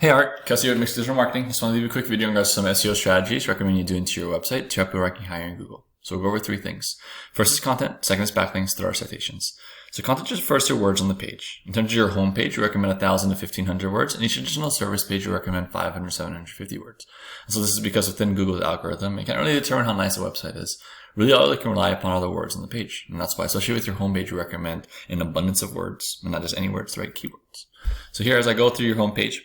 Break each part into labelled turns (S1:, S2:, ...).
S1: Hey Art, Kelsey here at Mixed Digital Marketing. Just want to leave a quick video on some SEO strategies recommend you do into your website to help you ranking higher in Google. So we'll go over three things. First is content, second is backlinks, third are citations. So content just refers to words on the page. In terms of your home page, we recommend 1,000 to 1,500 words, and each additional service page we recommend 500 to 750 words. And so this is because within Google's algorithm, it can't really determine how nice a website is. Really, all it can rely upon are the words on the page. And that's why, especially with your home page, we recommend an abundance of words, and not just any words, the right keywords. So here, as I go through your home page,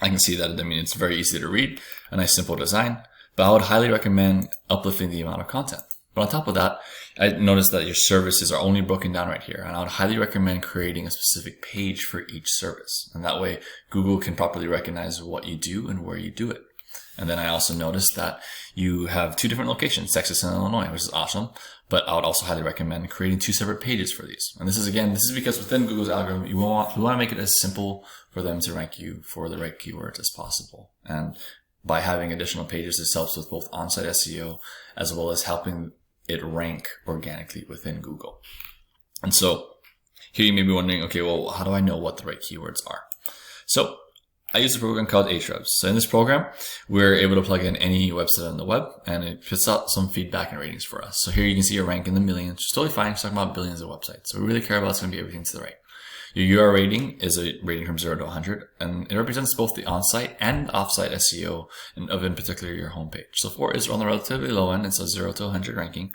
S1: I can see that, it's very easy to read, a nice simple design, but I would highly recommend uplifting the amount of content. But on top of that, I noticed that your services are only broken down right here, and I would highly recommend creating a specific page for each service. And that way, Google can properly recognize what you do and where you do it. And then I also noticed that you have two different locations, Texas and Illinois, which is awesome. But I would also highly recommend creating two separate pages for these. And this is because within Google's algorithm, we want to make it as simple for them to rank you for the right keywords as possible. And by having additional pages, this helps with both on-site SEO as well as helping it rank organically within Google. And so here you may be wondering, okay, well, how do I know what the right keywords are? So I use a program called Ahrefs. So in this program, we're able to plug in any website on the web, and it puts out some feedback and ratings for us. So here you can see your rank in the millions, which is totally fine. It's talking about billions of websites. So we really care about it's going to be everything to the right. Your UR rating is a rating from 0 to 100, and it represents both the on-site and off-site SEO of, in particular, your homepage. So 4 is on the relatively low end. It's a 0 to 100 ranking.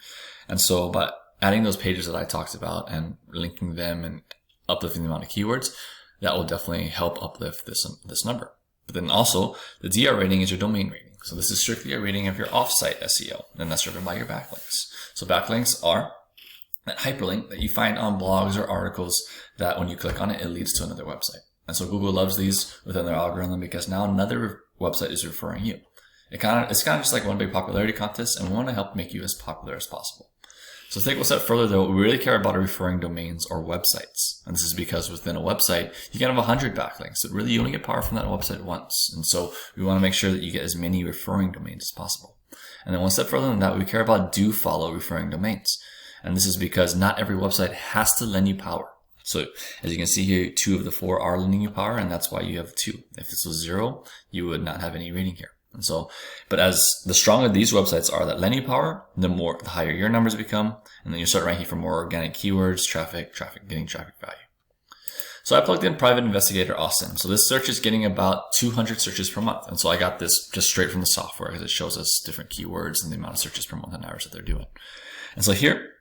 S1: And so by adding those pages that I talked about and linking them and uplifting the amount of keywords, that will definitely help uplift this number. But then also, the DR rating is your domain rating. So this is strictly a rating of your off-site SEO, and that's driven by your backlinks. So backlinks are that hyperlink that you find on blogs or articles that when you click on it, it leads to another website. And so Google loves these within their algorithm because now another website is referring you. It's kind of just like one big popularity contest, and we want to help make you as popular as possible. So to take a step further though, we really care about referring domains or websites. And this is because within a website, you can have 100 backlinks. So really you only get power from that website once. And so we want to make sure that you get as many referring domains as possible. And then one step further than that, we care about do follow referring domains. And this is because not every website has to lend you power. So as you can see here, 2 of the 4 are lending you power, and that's why you have 2. If this was 0, you would not have any rating here. And so, but as the stronger these websites are that lend you power, the higher your numbers become, and then you start ranking for more organic keywords, getting traffic value. So I plugged in Private Investigator Austin. So this search is getting about 200 searches per month. And so I got this just straight from the software because it shows us different keywords and the amount of searches per month on average that they're doing. And so here,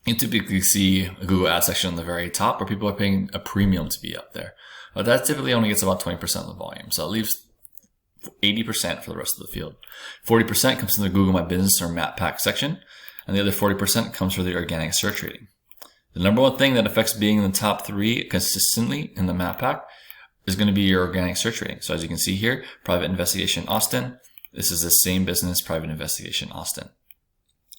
S1: you typically see a Google ad section on the very top where people are paying a premium to be up there. But that typically only gets about 20% of the volume. So it leaves 80% for the rest of the field. 40% comes from the Google My Business or Map Pack section, and the other 40% comes from the organic search rating. The number one thing that affects being in the top 3 consistently in the Map Pack is going to be your organic search rating. So as you can see here, Private Investigation Austin. This is the same business, Private Investigation Austin.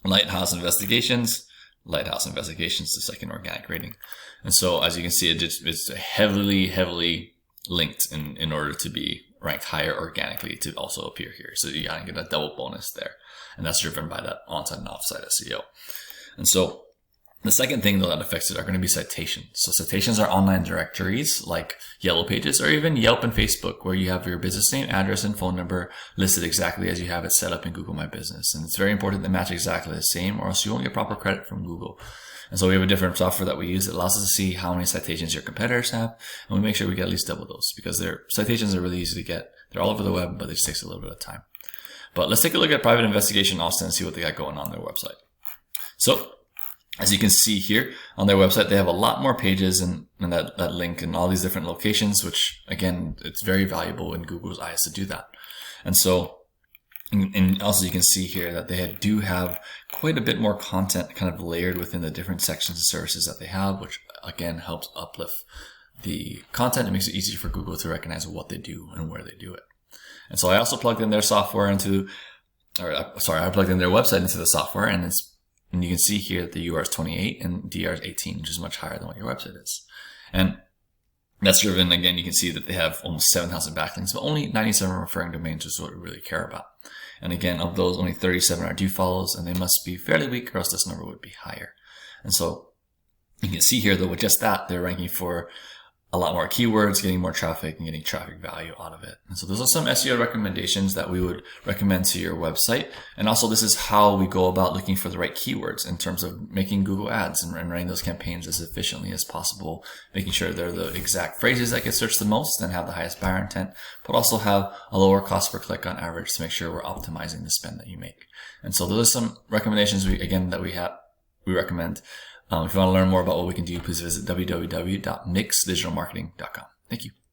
S1: Lighthouse Investigations, the second organic rating. And so as you can see, it's heavily linked in order to be ranked higher organically to also appear here. So you gotta get a double bonus there. And that's driven by that on-site and off-site SEO. And so the second thing though that affects it are going to be citations. So citations are online directories like Yellow Pages or even Yelp and Facebook, where you have your business name, address, and phone number listed exactly as you have it set up in Google My Business. And it's very important to match exactly the same, or else you won't get proper credit from Google. And so we have a different software that we use that allows us to see how many citations your competitors have, and we make sure we get at least double those because their citations are really easy to get. They're all over the web, but it just takes a little bit of time. But let's take a look at Private Investigation Austin and see what they got going on their website. So as you can see here on their website, they have a lot more pages and that link in all these different locations, which again, it's very valuable in Google's eyes to do that. And so, and also you can see here that they do have quite a bit more content kind of layered within the different sections and services that they have, which again helps uplift the content. It makes it easier for Google to recognize what they do and where they do it. And so I also plugged in their software I plugged in their website into the software, and you can see here that the UR is 28 and DR is 18, which is much higher than what your website is. And that's driven, again, you can see that they have almost 7,000 backlinks, but only 97 referring domains, which is what we really care about. And again, of those, only 37 are do follows, and they must be fairly weak or else this number would be higher. And so you can see here, though, with just that, they're ranking for a lot more keywords, getting more traffic, and getting traffic value out of it. And so those are some SEO recommendations that we would recommend to your website. And also this is how we go about looking for the right keywords in terms of making Google ads and running those campaigns as efficiently as possible, making sure they're the exact phrases that get searched the most and have the highest buyer intent, but also have a lower cost per click on average to make sure we're optimizing the spend that you make. And so those are some recommendations we recommend. If you want to learn more about what we can do, please visit www.mixdigitalmarketing.com. Thank you.